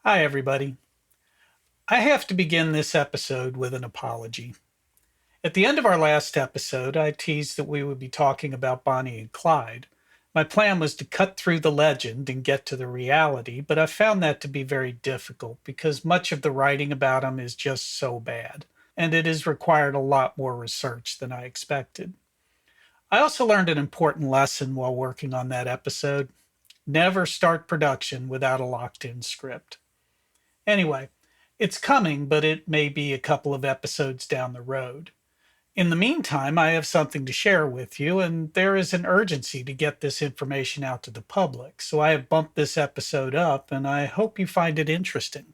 Hi, everybody. I have to begin this episode with an apology. At the end of our last episode, I teased that we would be talking about Bonnie and Clyde. My plan was to cut through the legend and get to the reality, but I found that to be very difficult because much of the writing about them is just so bad, and it has required a lot more research than I expected. I also learned an important lesson while working on that episode. Never start production without a locked in script. Anyway, it's coming, but it may be a couple of episodes down the road. In the meantime, I have something to share with you, and there is an urgency to get this information out to the public. So I have bumped this episode up, and I hope you find it interesting.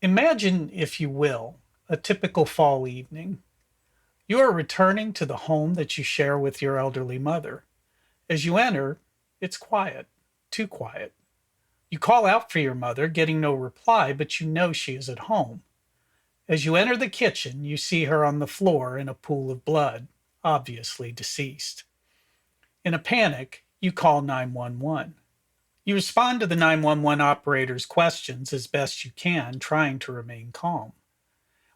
Imagine, if you will, a typical fall evening. You are returning to the home that you share with your elderly mother. As you enter, it's quiet, too quiet. You call out for your mother, getting no reply, but you know she is at home. As you enter the kitchen, you see her on the floor in a pool of blood, obviously deceased. In a panic, you call 911. You respond to the 911 operator's questions as best you can, trying to remain calm.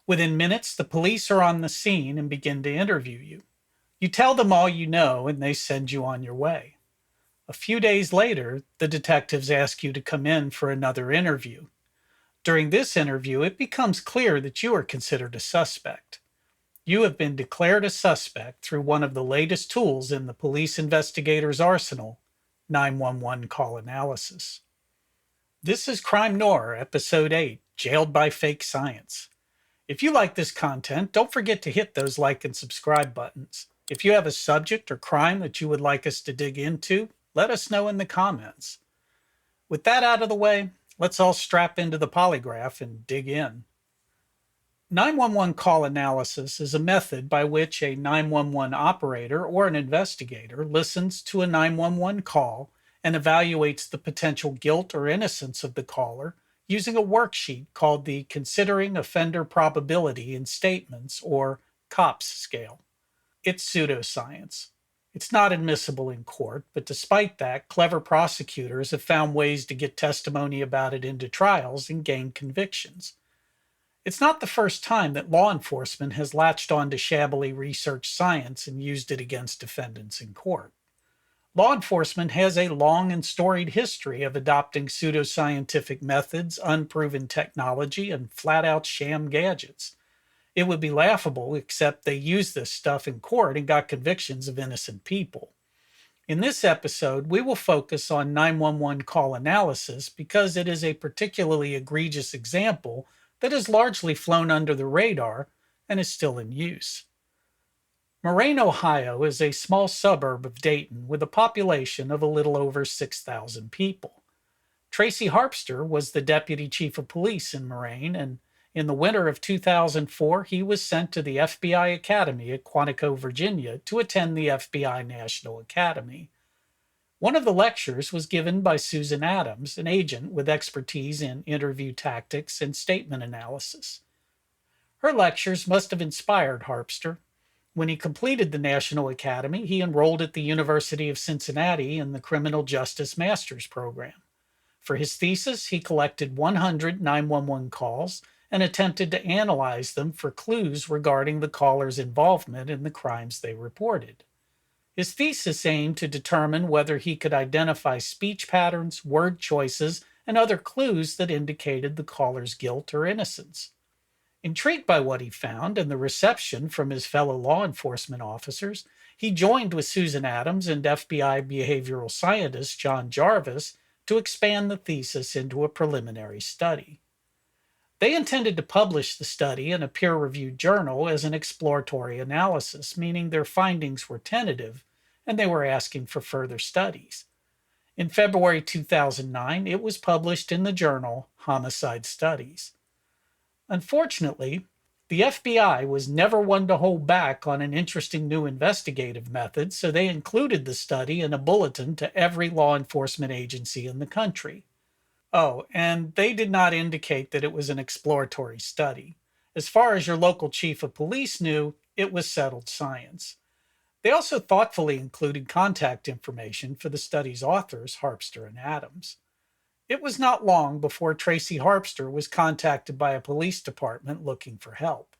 Within minutes, the police are on the scene and begin to interview you. You tell them all you know, and they send you on your way. A few days later, the detectives ask you to come in for another interview. During this interview, it becomes clear that you are considered a suspect. You have been declared a suspect through one of the latest tools in the police investigator's arsenal, 911 call analysis. This is Crime Noir, Episode 8, Jailed by Fake Science. If you like this content, don't forget to hit those like and subscribe buttons. If you have a subject or crime that you would like us to dig into, let us know in the comments. With that out of the way, let's all strap into the polygraph and dig in. 911 call analysis is a method by which a 911 operator or an investigator listens to a 911 call and evaluates the potential guilt or innocence of the caller using a worksheet called the Considering Offender Probability in Statements, or COPS scale. It's pseudoscience. It's not admissible in court, but despite that, clever prosecutors have found ways to get testimony about it into trials and gain convictions. It's not the first time that law enforcement has latched on to shabbily researched science and used it against defendants in court. Law enforcement has a long and storied history of adopting pseudoscientific methods, unproven technology, and flat out sham gadgets. It would be laughable, except they used this stuff in court and got convictions of innocent people. In this episode, we will focus on 911 call analysis because it is a particularly egregious example that has largely flown under the radar and is still in use. Moraine, Ohio is a small suburb of Dayton with a population of a little over 6,000 people. Tracy Harpster was the deputy chief of police in Moraine, and in the winter of 2004, he was sent to the FBI Academy at Quantico, Virginia, to attend the FBI National Academy. One of the lectures was given by Susan Adams, an agent with expertise in interview tactics and statement analysis. Her lectures must have inspired Harpster. When he completed the National Academy, he enrolled at the University of Cincinnati in the Criminal Justice Master's Program. For his thesis, he collected 100 911 calls and attempted to analyze them for clues regarding the callers' involvement in the crimes they reported. His thesis aimed to determine whether he could identify speech patterns, word choices, and other clues that indicated the caller's guilt or innocence. Intrigued by what he found and the reception from his fellow law enforcement officers, he joined with Susan Adams and FBI behavioral scientist John Jarvis to expand the thesis into a preliminary study. They intended to publish the study in a peer reviewed journal as an exploratory analysis, meaning their findings were tentative and they were asking for further studies. In February 2009, it was published in the journal Homicide Studies. Unfortunately, the FBI was never one to hold back on an interesting new investigative method, so they included the study in a bulletin to every law enforcement agency in the country. Oh, and they did not indicate that it was an exploratory study. As far as your local chief of police knew, it was settled science. They also thoughtfully included contact information for the study's authors, Harpster and Adams. It was not long before Tracy Harpster was contacted by a police department looking for help.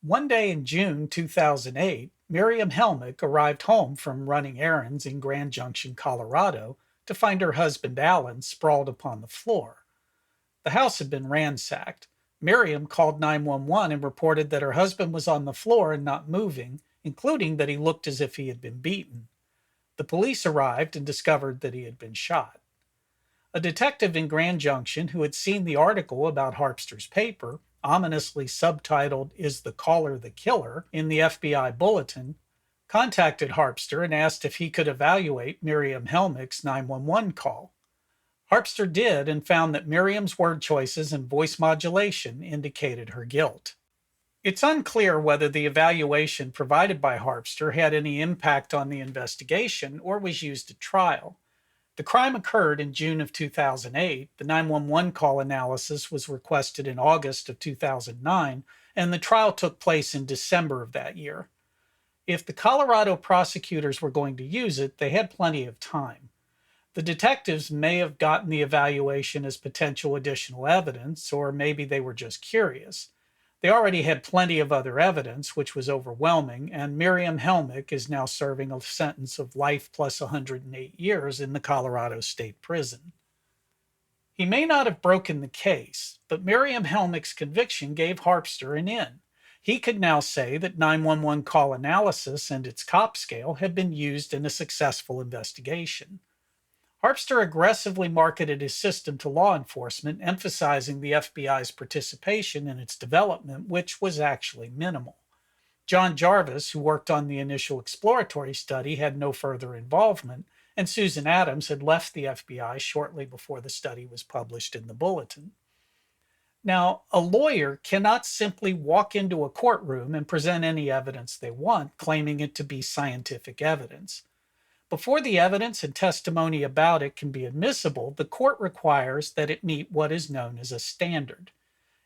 One day in June 2008, Miriam Helmick arrived home from running errands in Grand Junction, Colorado, to find her husband Alan sprawled upon the floor. The house had been ransacked. Miriam called 911 and reported that her husband was on the floor and not moving, including that he looked as if he had been beaten. The police arrived and discovered that he had been shot. A detective in Grand Junction who had seen the article about Harpster's paper, ominously subtitled "Is the Caller the Killer?" in the FBI bulletin, contacted Harpster and asked if he could evaluate Miriam Helmick's 911 call. Harpster did and found that Miriam's word choices and voice modulation indicated her guilt. It's unclear whether the evaluation provided by Harpster had any impact on the investigation or was used at trial. The crime occurred in June of 2008. The 911 call analysis was requested in August of 2009, and the trial took place in December of that year. If the Colorado prosecutors were going to use it, they had plenty of time. The detectives may have gotten the evaluation as potential additional evidence, or maybe they were just curious. They already had plenty of other evidence, which was overwhelming, and Miriam Helmick is now serving a sentence of life plus 108 years in the Colorado State Prison. He may not have broken the case, but Miriam Helmick's conviction gave Harpster an in. He could now say that 911 call analysis and its COP scale had been used in a successful investigation. Harpster aggressively marketed his system to law enforcement, emphasizing the FBI's participation in its development, which was actually minimal. John Jarvis, who worked on the initial exploratory study, had no further involvement, and Susan Adams had left the FBI shortly before the study was published in the bulletin. Now, a lawyer cannot simply walk into a courtroom and present any evidence they want, claiming it to be scientific evidence. Before the evidence and testimony about it can be admissible, the court requires that it meet what is known as a standard.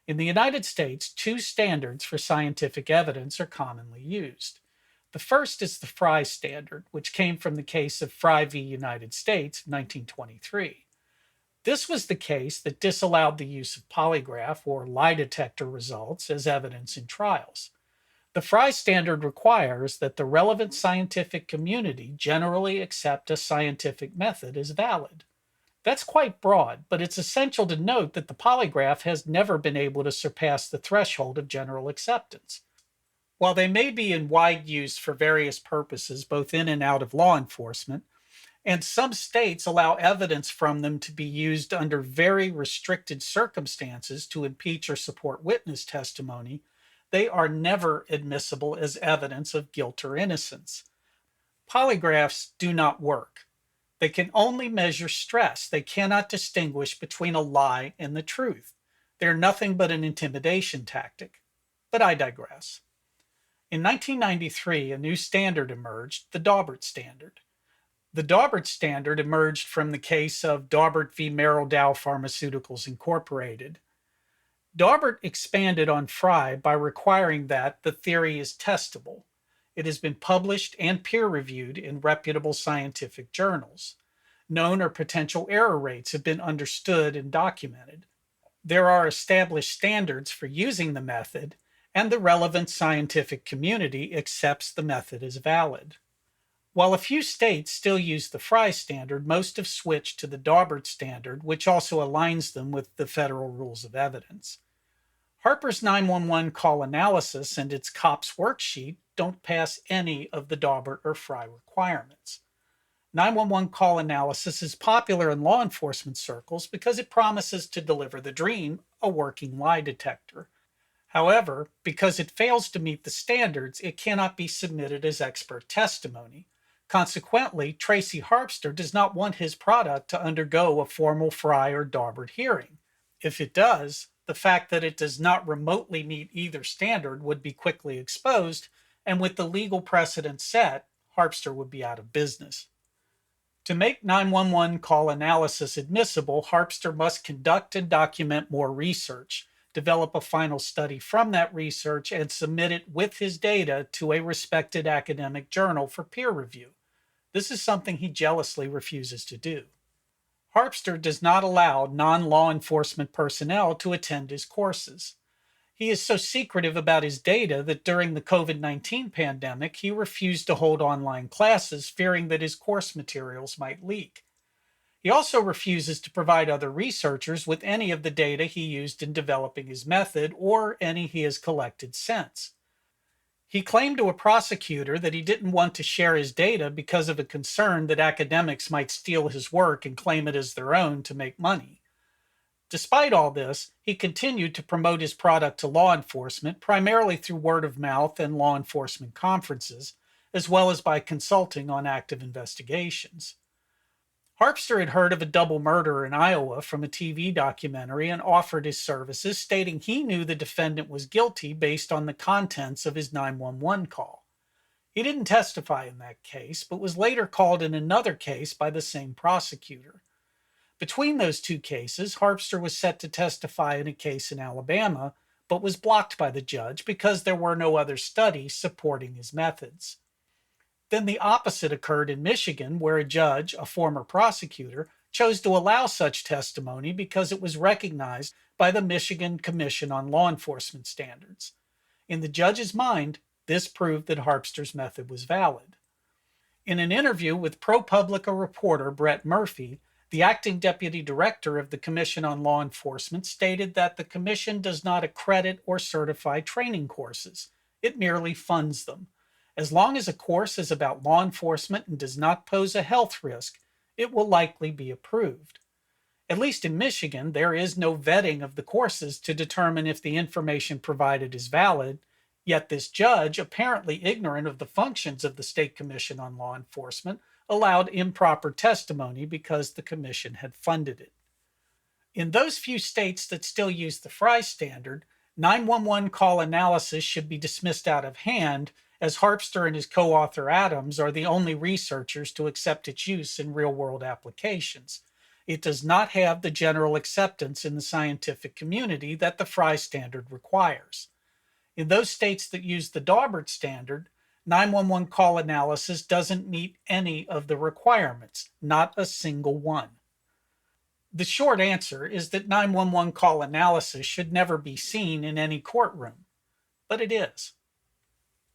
In the United States, two standards for scientific evidence are commonly used. The first is the Frye standard, which came from the case of Frye v. United States, 1923. This was the case that disallowed the use of polygraph or lie detector results as evidence in trials. The Frye standard requires that the relevant scientific community generally accept a scientific method as valid. That's quite broad, but it's essential to note that the polygraph has never been able to surpass the threshold of general acceptance. While they may be in wide use for various purposes, both in and out of law enforcement, and some states allow evidence from them to be used under very restricted circumstances to impeach or support witness testimony, they are never admissible as evidence of guilt or innocence. Polygraphs do not work. They can only measure stress. They cannot distinguish between a lie and the truth. They're nothing but an intimidation tactic. But I digress. In 1993, a new standard emerged, the Daubert standard. The Daubert standard emerged from the case of Daubert v. Merrill Dow Pharmaceuticals Incorporated. Daubert expanded on Frye by requiring that the theory is testable. It has been published and peer-reviewed in reputable scientific journals. Known or potential error rates have been understood and documented. There are established standards for using the method, and the relevant scientific community accepts the method as valid. While a few states still use the Fry standard, most have switched to the Daubert standard, which also aligns them with the federal rules of evidence. Harper's 911 call analysis and its COPS worksheet don't pass any of the Daubert or Fry requirements. 911 call analysis is popular in law enforcement circles because it promises to deliver the dream, a working lie detector. However, because it fails to meet the standards, it cannot be submitted as expert testimony. Consequently, Tracy Harpster does not want his product to undergo a formal Fry or Daubert hearing. If it does, the fact that it does not remotely meet either standard would be quickly exposed, and with the legal precedent set, Harpster would be out of business. To make 911 call analysis admissible, Harpster must conduct and document more research, develop a final study from that research, and submit it with his data to a respected academic journal for peer review. This is something he jealously refuses to do. Harpster does not allow non-law enforcement personnel to attend his courses. He is so secretive about his data that during the COVID-19 pandemic, he refused to hold online classes, fearing that his course materials might leak. He also refuses to provide other researchers with any of the data he used in developing his method or any he has collected since. He claimed to a prosecutor that he didn't want to share his data because of a concern that academics might steal his work and claim it as their own to make money. Despite all this, he continued to promote his product to law enforcement, primarily through word of mouth and law enforcement conferences, as well as by consulting on active investigations. Harpster had heard of a double murder in Iowa from a TV documentary and offered his services, stating he knew the defendant was guilty based on the contents of his 911 call. He didn't testify in that case, but was later called in another case by the same prosecutor. Between those two cases, Harpster was set to testify in a case in Alabama, but was blocked by the judge because there were no other studies supporting his methods. Then the opposite occurred in Michigan, where a judge, a former prosecutor, chose to allow such testimony because it was recognized by the Michigan Commission on Law Enforcement Standards. In the judge's mind, this proved that Harpster's method was valid. In an interview with ProPublica reporter Brett Murphy, the acting deputy director of the Commission on Law Enforcement stated that the commission does not accredit or certify training courses. It merely funds them. As long as a course is about law enforcement and does not pose a health risk, it will likely be approved. At least in Michigan, there is no vetting of the courses to determine if the information provided is valid, yet this judge, apparently ignorant of the functions of the State Commission on Law Enforcement, allowed improper testimony because the commission had funded it. In those few states that still use the Fry standard, 911 call analysis should be dismissed out of hand, as Harpster and his co-author Adams are the only researchers to accept its use in real-world applications. It does not have the general acceptance in the scientific community that the Fry standard requires. In those states that use the Daubert standard, 911 call analysis doesn't meet any of the requirements, not a single one. The short answer is that 911 call analysis should never be seen in any courtroom, but it is.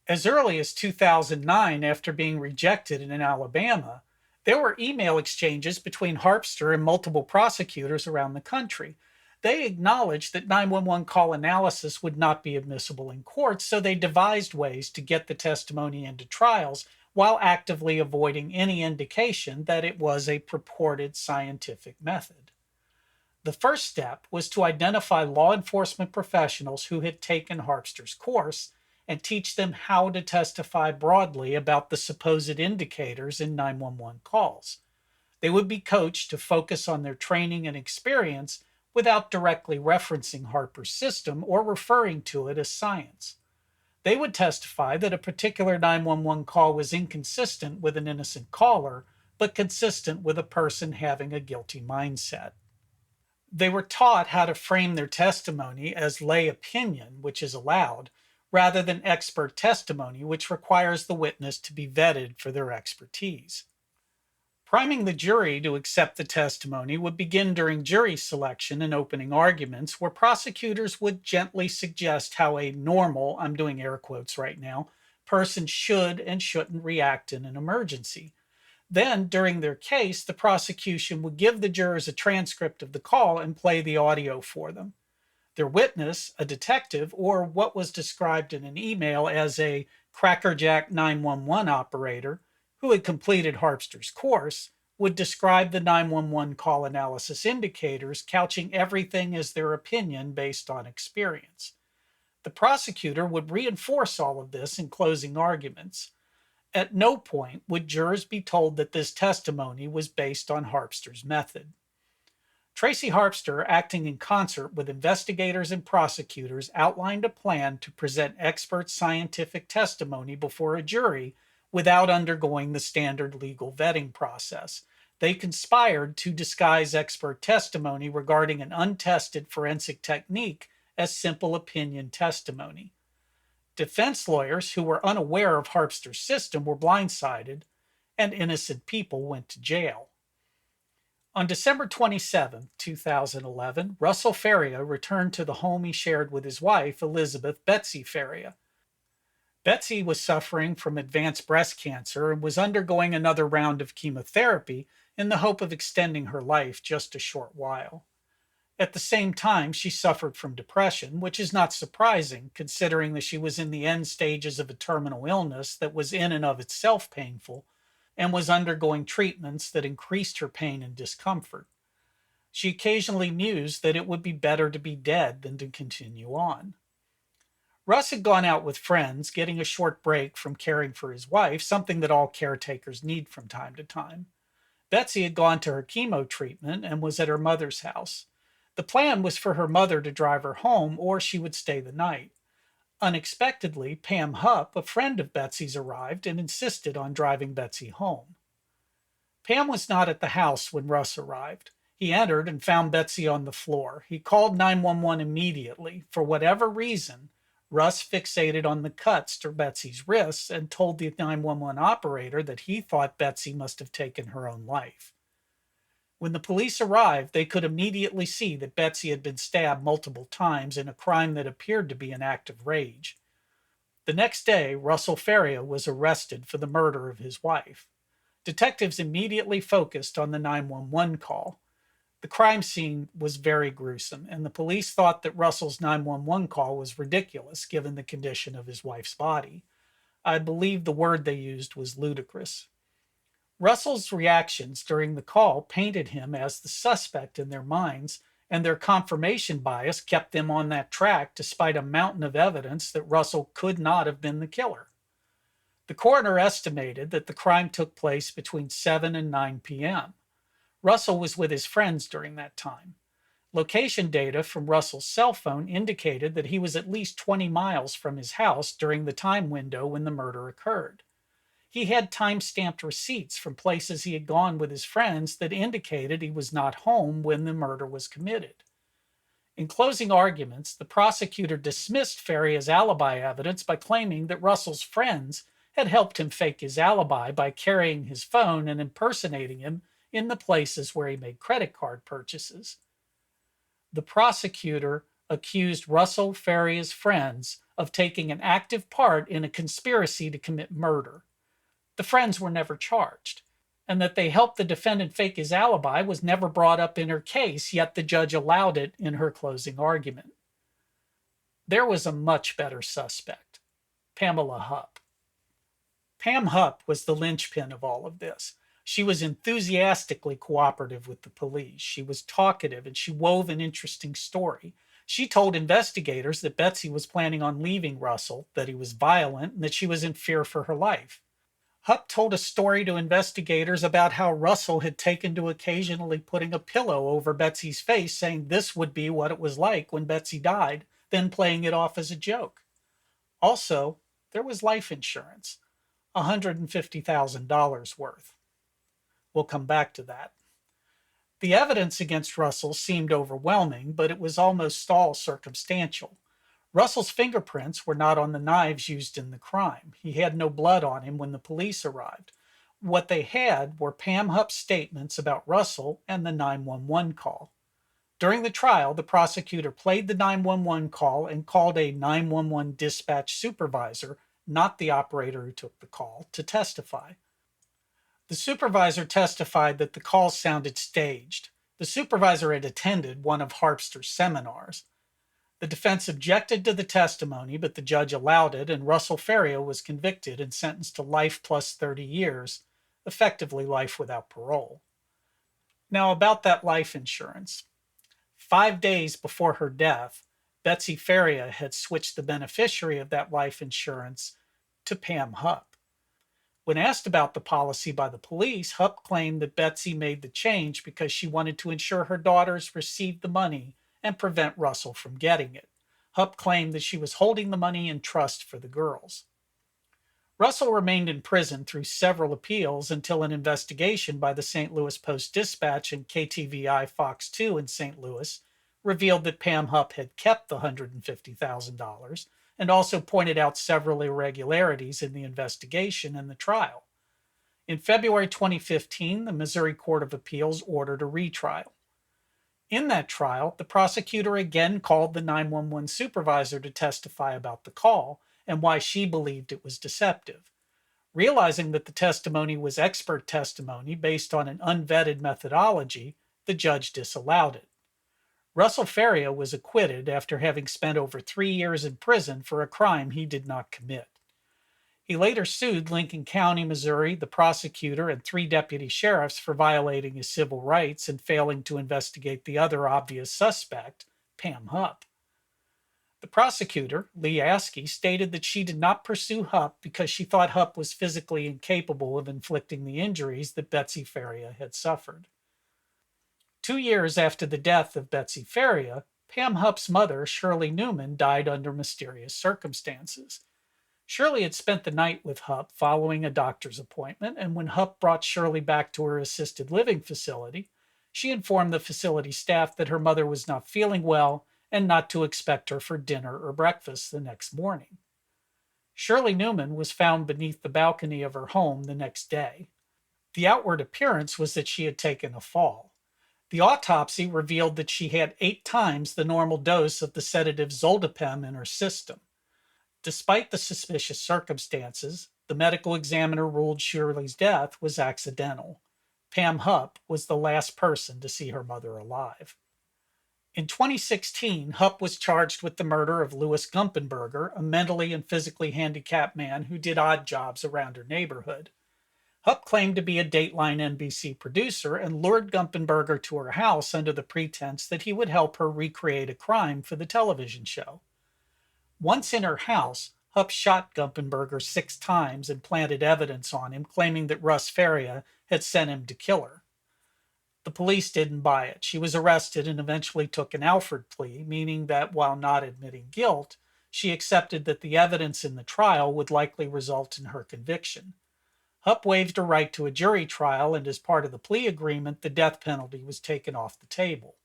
As early as 2009, after being rejected in Alabama, there were email exchanges between Harpster and multiple prosecutors around the country. They acknowledged that 911 call analysis would not be admissible in court, so they devised ways to get the testimony into trials while actively avoiding any indication that it was a purported scientific method. The first step was to identify law enforcement professionals who had taken Harpster's course and teach them how to testify broadly about the supposed indicators in 911 calls. They would be coached to focus on their training and experience without directly referencing Harper's system or referring to it as science. They would testify that a particular 911 call was inconsistent with an innocent caller, but consistent with a person having a guilty mindset. They were taught how to frame their testimony as lay opinion, which is allowed, rather than expert testimony, which requires the witness to be vetted for their expertise. Priming the jury to accept the testimony would begin during jury selection and opening arguments, where prosecutors would gently suggest how a normal, I'm doing air quotes right now, persons should and shouldn't react in an emergency. Then, during their case, the prosecution would give the jurors a transcript of the call and play the audio for them. Their witness, a detective, or what was described in an email as a crackerjack 911 operator who had completed Harpster's course, would describe the 911 call analysis indicators, couching everything as their opinion based on experience. The prosecutor would reinforce all of this in closing arguments. At no point would jurors be told that this testimony was based on Harpster's method. Tracy Harpster, acting in concert with investigators and prosecutors, outlined a plan to present expert scientific testimony before a jury without undergoing the standard legal vetting process. They conspired to disguise expert testimony regarding an untested forensic technique as simple opinion testimony. Defense lawyers who were unaware of Harpster's system were blindsided, and innocent people went to jail. On December 27, 2011, Russell Faria returned to the home he shared with his wife, Elizabeth Betsy Faria. Betsy was suffering from advanced breast cancer and was undergoing another round of chemotherapy in the hope of extending her life just a short while. At the same time, she suffered from depression, which is not surprising considering that she was in the end stages of a terminal illness that was in and of itself painful, and was undergoing treatments that increased her pain and discomfort. She occasionally mused that it would be better to be dead than to continue on. Russ had gone out with friends, getting a short break from caring for his wife, something that all caretakers need from time to time. Betsy had gone to her chemo treatment and was at her mother's house. The plan was for her mother to drive her home, or she would stay the night. Unexpectedly, Pam Hupp, a friend of Betsy's, arrived and insisted on driving Betsy home. Pam was not at the house when Russ arrived. He entered and found Betsy on the floor. He called 911 immediately. For whatever reason, Russ fixated on the cuts to Betsy's wrists and told the 911 operator that he thought Betsy must have taken her own life. When the police arrived, they could immediately see that Betsy had been stabbed multiple times in a crime that appeared to be an act of rage. The next day, Russell Faria was arrested for the murder of his wife. Detectives immediately focused on the 911 call. The crime scene was very gruesome, and the police thought that Russell's 911 call was ridiculous given the condition of his wife's body. I believe the word they used was ludicrous. Russell's reactions during the call painted him as the suspect in their minds, and their confirmation bias kept them on that track despite a mountain of evidence that Russell could not have been the killer. The coroner estimated that the crime took place between 7 and 9 p.m. Russell was with his friends during that time. Location data from Russell's cell phone indicated that he was at least 20 miles from his house during the time window when the murder occurred. He had time-stamped receipts from places he had gone with his friends that indicated he was not home when the murder was committed. In closing arguments, the prosecutor dismissed Faria's alibi evidence by claiming that Russell's friends had helped him fake his alibi by carrying his phone and impersonating him in the places where he made credit card purchases. The prosecutor accused Russell Faria's friends of taking an active part in a conspiracy to commit murder. The friends were never charged, and that they helped the defendant fake his alibi was never brought up in her case, yet the judge allowed it in her closing argument. There was a much better suspect, Pamela Hupp. Pam Hupp was the linchpin of all of this. She was enthusiastically cooperative with the police. She was talkative, and she wove an interesting story. She told investigators that Betsy was planning on leaving Russell, that he was violent, and that she was in fear for her life. Hupp told a story to investigators about how Russell had taken to occasionally putting a pillow over Betsy's face, saying this would be what it was like when Betsy died, then playing it off as a joke. Also, there was life insurance, $150,000 worth. We'll come back to that. The evidence against Russell seemed overwhelming, but it was almost all circumstantial. Russell's fingerprints were not on the knives used in the crime. He had no blood on him when the police arrived. What they had were Pam Hupp's statements about Russell and the 911 call. During the trial, the prosecutor played the 911 call and called a 911 dispatch supervisor not the operator who took the call, to testify. The supervisor testified that the call sounded staged. The supervisor had attended one of Harpster's seminars. The defense objected to the testimony, but the judge allowed it, and Russell Faria was convicted and sentenced to life plus 30 years, effectively life without parole. Now, about that life insurance. 5 days before her death, Betsy Faria had switched the beneficiary of that life insurance to Pam Hupp. When asked about the policy by the police, Hupp claimed that Betsy made the change because she wanted to ensure her daughters received the money and prevent Russell from getting it. Hupp claimed that she was holding the money in trust for the girls. Russell remained in prison through several appeals until an investigation by the St. Louis Post-Dispatch and KTVI Fox 2 in St. Louis revealed that Pam Hupp had kept the $150,000 and also pointed out several irregularities in the investigation and the trial. In February 2015, the Missouri Court of Appeals ordered a retrial. In that trial, the prosecutor again called the 911 supervisor to testify about the call and why she believed it was deceptive. Realizing that the testimony was expert testimony based on an unvetted methodology, the judge disallowed it. Russell Faria was acquitted after having spent over 3 years in prison for a crime he did not commit. He later sued Lincoln County, Missouri, the prosecutor, and 3 deputy sheriffs for violating his civil rights and failing to investigate the other obvious suspect, Pam Hupp. The prosecutor, Lee Askey, stated that she did not pursue Hupp because she thought Hupp was physically incapable of inflicting the injuries that Betsy Faria had suffered. 2 years after the death of Betsy Faria, Pam Hupp's mother, Shirley Newman, died under mysterious circumstances. Shirley had spent the night with Hupp following a doctor's appointment, and when Hupp brought Shirley back to her assisted living facility, she informed the facility staff that her mother was not feeling well and not to expect her for dinner or breakfast the next morning. Shirley Newman was found beneath the balcony of her home the next day. The outward appearance was that she had taken a fall. The autopsy revealed that she had 8 times the normal dose of the sedative zolpidem in her system. Despite the suspicious circumstances, the medical examiner ruled Shirley's death was accidental. Pam Hupp was the last person to see her mother alive. In 2016, Hupp was charged with the murder of Louis Gumpenberger, a mentally and physically handicapped man who did odd jobs around her neighborhood. Hupp claimed to be a Dateline NBC producer and lured Gumpenberger to her house under the pretense that he would help her recreate a crime for the television show. Once in her house, Hupp shot Gumpenberger 6 times and planted evidence on him, claiming that Russ Faria had sent him to kill her. The police didn't buy it. She was arrested and eventually took an Alford plea, meaning that while not admitting guilt, she accepted that the evidence in the trial would likely result in her conviction. Hupp waived her right to a jury trial, and as part of the plea agreement, the death penalty was taken off the table.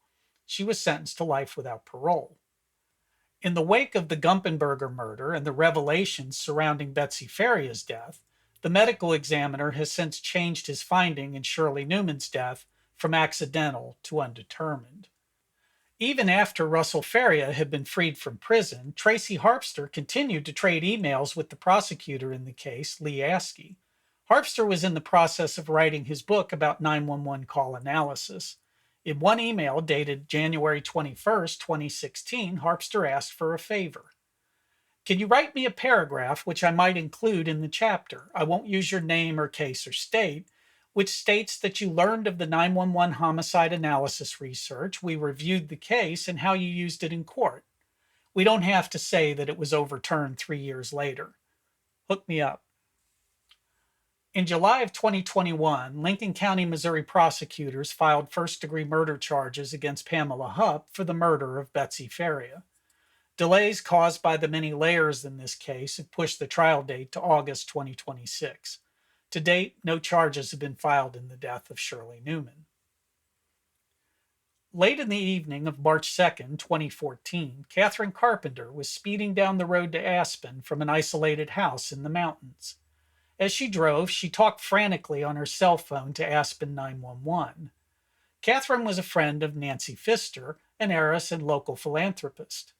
She was sentenced to life without parole. In the wake of the Gumpenberger murder and the revelations surrounding Betsy Faria's death, the medical examiner has since changed his finding in Shirley Newman's death from accidental to undetermined. Even after Russell Faria had been freed from prison, Tracy Harpster continued to trade emails with the prosecutor in the case, Lee Askey. Harpster was in the process of writing his book about 911 call analysis. In one email dated January 21st, 2016, Harpster asked for a favor. Can you write me a paragraph which I might include in the chapter? I won't use your name or case or state, which states that you learned of the 911 homicide analysis research, we reviewed the case, and how you used it in court. We don't have to say that it was overturned 3 years later. Hook me up. In July of 2021, Lincoln County, Missouri prosecutors filed first-degree murder charges against Pamela Hupp for the murder of Betsy Faria. Delays caused by the many layers in this case have pushed the trial date to August 2026. To date, no charges have been filed in the death of Shirley Newman. Late in the evening of March 2nd, 2014, Catherine Carpenter was speeding down the road to Aspen from an isolated house in the mountains. As she drove, she talked frantically on her cell phone to Aspen 911. Catherine was a friend of Nancy Pfister, an heiress and local philanthropist.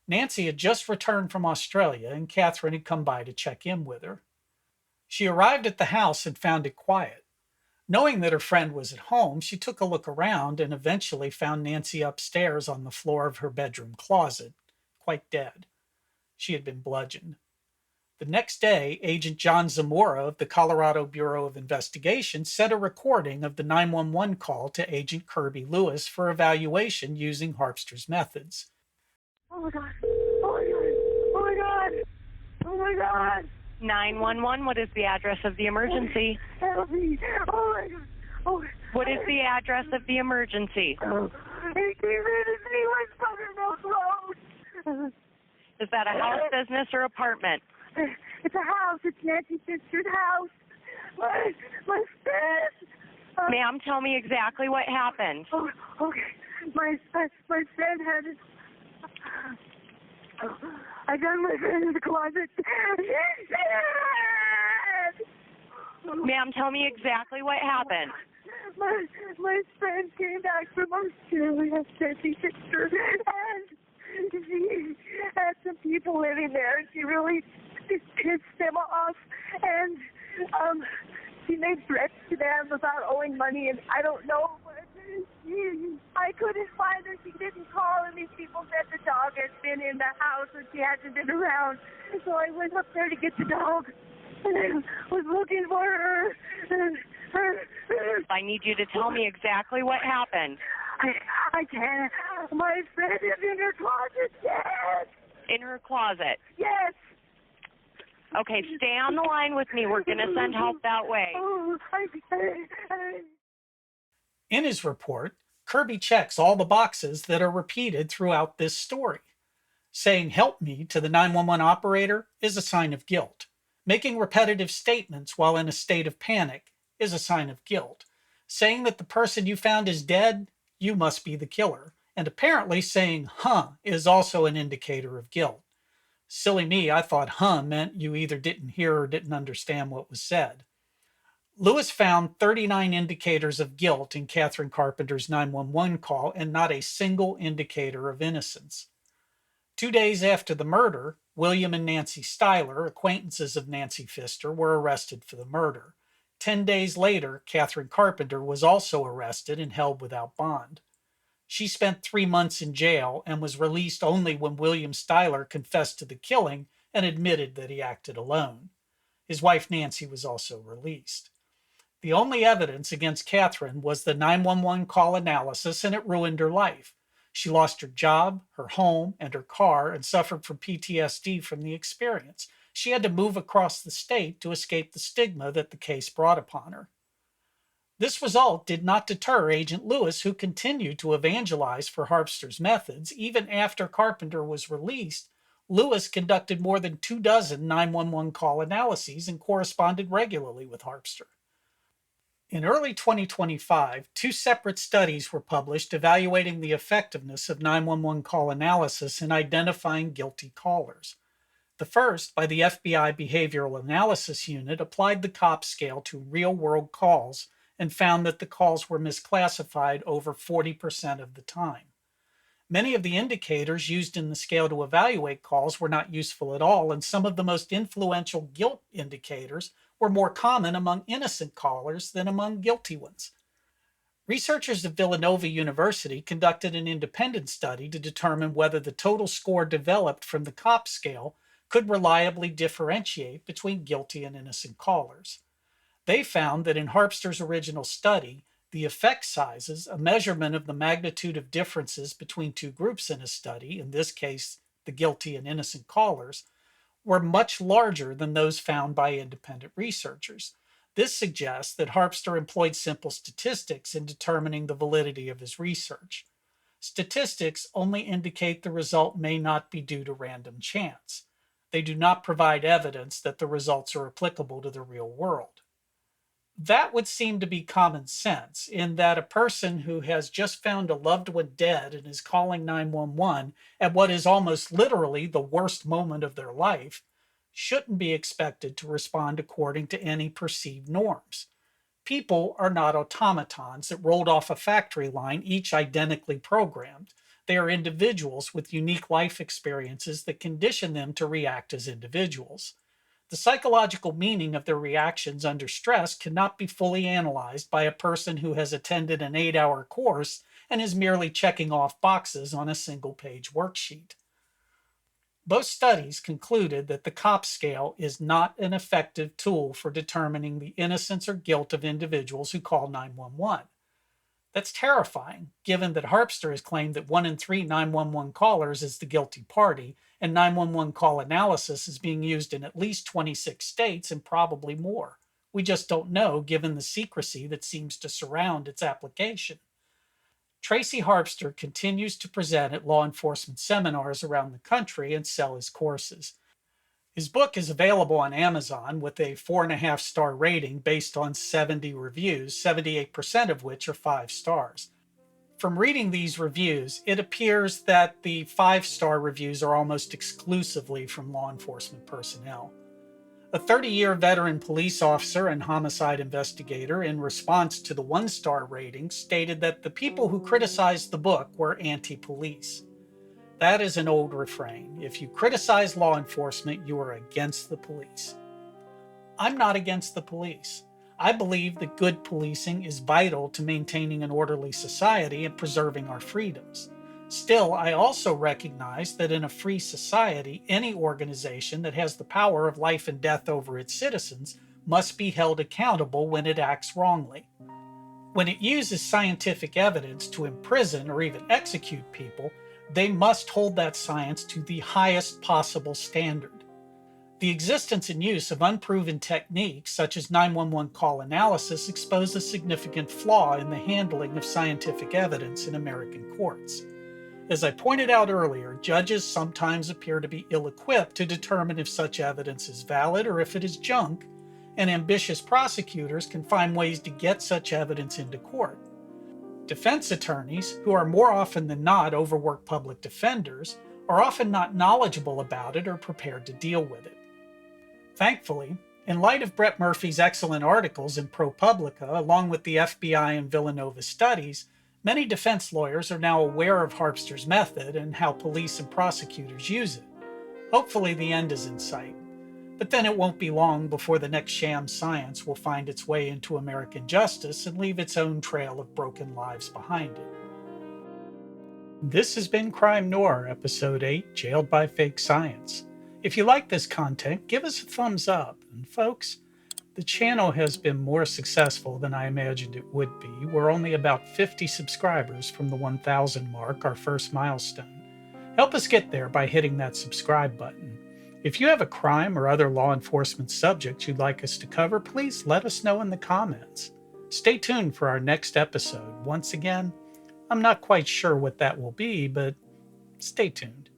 Nancy had just returned from Australia, and Catherine had come by to check in with her. She arrived at the house and found it quiet. Knowing that her friend was at home, she took a look around and eventually found Nancy upstairs on the floor of her bedroom closet, quite dead. She had been bludgeoned. The next day, Agent John Zamora of the Colorado Bureau of Investigation sent a recording of the 911 call to Agent Kirby Lewis for evaluation using Harpster's methods. Oh my God. Oh my God. Oh my God. Oh my God. 911, what is the address of the emergency? Help me. Oh my God. Oh. What is the address of the emergency? Oh. He came in and he was Buttermilk Road. Is that a house, business, or apartment? It's a house. It's Nancy's sister's house. My friend. Ma'am, tell me exactly what happened. Oh, okay. My friend had it. I got my friend in the closet. She's dead. Ma'am, tell me exactly what happened. My friend came back from Australia, Nancy's sister, and she had some people living there, and she really pissed them off, and she made threats to them about owing money, and I don't know, but I couldn't find her. She didn't call, and these people said the dog had been in the house and she hasn't been around. So I went up there to get the dog, and I was looking for her. I need you to tell me exactly what happened. I can't. My friend is in her closet, dead. In her closet? Yes. Okay, stay on the line with me. We're going to send help that way. In his report, Kirby checks all the boxes that are repeated throughout this story. Saying "help me" to the 911 operator is a sign of guilt. Making repetitive statements while in a state of panic is a sign of guilt. Saying that the person you found is dead, you must be the killer. And apparently saying "huh" is also an indicator of guilt. Silly me, I thought "huh" meant you either didn't hear or didn't understand what was said. Lewis found 39 indicators of guilt in Catherine Carpenter's 911 call and not a single indicator of innocence. 2 days after the murder, William and Nancy Styler, acquaintances of Nancy Pfister, were arrested for the murder. 10 days later, Catherine Carpenter was also arrested and held without bond. She spent 3 months in jail and was released only when William Styler confessed to the killing and admitted that he acted alone. His wife Nancy was also released. The only evidence against Catherine was the 911 call analysis, and it ruined her life. She lost her job, her home, and her car, and suffered from PTSD from the experience. She had to move across the state to escape the stigma that the case brought upon her. This result did not deter Agent Lewis, who continued to evangelize for Harpster's methods. Even after Carpenter was released, Lewis conducted more than 24 911 call analyses and corresponded regularly with Harpster. In early 2025, 2 separate studies were published evaluating the effectiveness of 911 call analysis in identifying guilty callers. The first, by the FBI Behavioral Analysis Unit, applied the COP scale to real-world calls and found that the calls were misclassified over 40% of the time. Many of the indicators used in the scale to evaluate calls were not useful at all, and some of the most influential guilt indicators were more common among innocent callers than among guilty ones. Researchers at Villanova University conducted an independent study to determine whether the total score developed from the COP scale could reliably differentiate between guilty and innocent callers. They found that in Harpster's original study, the effect sizes, a measurement of the magnitude of differences between 2 groups in a study, in this case the guilty and innocent callers, were much larger than those found by independent researchers. This suggests that Harpster employed simple statistics in determining the validity of his research. Statistics only indicate the result may not be due to random chance. They do not provide evidence that the results are applicable to the real world. That would seem to be common sense, in that a person who has just found a loved one dead and is calling 911 at what is almost literally the worst moment of their life shouldn't be expected to respond according to any perceived norms. People are not automatons that rolled off a factory line, each identically programmed. They are individuals with unique life experiences that condition them to react as individuals. The psychological meaning of their reactions under stress cannot be fully analyzed by a person who has attended an 8-hour course and is merely checking off boxes on a single-page worksheet. Both studies concluded that the COPS scale is not an effective tool for determining the innocence or guilt of individuals who call 911. That's terrifying, given that Harpster has claimed that 1 in 3 911 callers is the guilty party, and 911 call analysis is being used in at least 26 states and probably more. We just don't know, given the secrecy that seems to surround its application. Tracy Harpster continues to present at law enforcement seminars around the country and sell his courses. His book is available on Amazon with a 4.5-star rating based on 70 reviews, 78% of which are 5 stars. From reading these reviews, it appears that the 5-star reviews are almost exclusively from law enforcement personnel. A 30-year veteran police officer and homicide investigator, in response to the 1-star rating, stated that the people who criticized the book were anti-police. That is an old refrain. If you criticize law enforcement, you are against the police. I'm not against the police. I believe that good policing is vital to maintaining an orderly society and preserving our freedoms. Still, I also recognize that in a free society, any organization that has the power of life and death over its citizens must be held accountable when it acts wrongly. When it uses scientific evidence to imprison or even execute people, they must hold that science to the highest possible standard. The existence and use of unproven techniques such as 911 call analysis expose a significant flaw in the handling of scientific evidence in American courts. As I pointed out earlier, judges sometimes appear to be ill-equipped to determine if such evidence is valid or if it is junk, and ambitious prosecutors can find ways to get such evidence into court. Defense attorneys, who are more often than not overworked public defenders, are often not knowledgeable about it or prepared to deal with it. Thankfully, in light of Brett Murphy's excellent articles in ProPublica, along with the FBI and Villanova studies, many defense lawyers are now aware of Harpster's method and how police and prosecutors use it. Hopefully the end is in sight, but then it won't be long before the next sham science will find its way into American justice and leave its own trail of broken lives behind it. This has been Crime Noir, Episode 8, Jailed by Fake Science. If you like this content, give us a thumbs up. And folks, the channel has been more successful than I imagined it would be. We're only about 50 subscribers from the 1,000 mark, our first milestone. Help us get there by hitting that subscribe button. If you have a crime or other law enforcement subject you'd like us to cover, please let us know in the comments. Stay tuned for our next episode. Once again, I'm not quite sure what that will be, but stay tuned.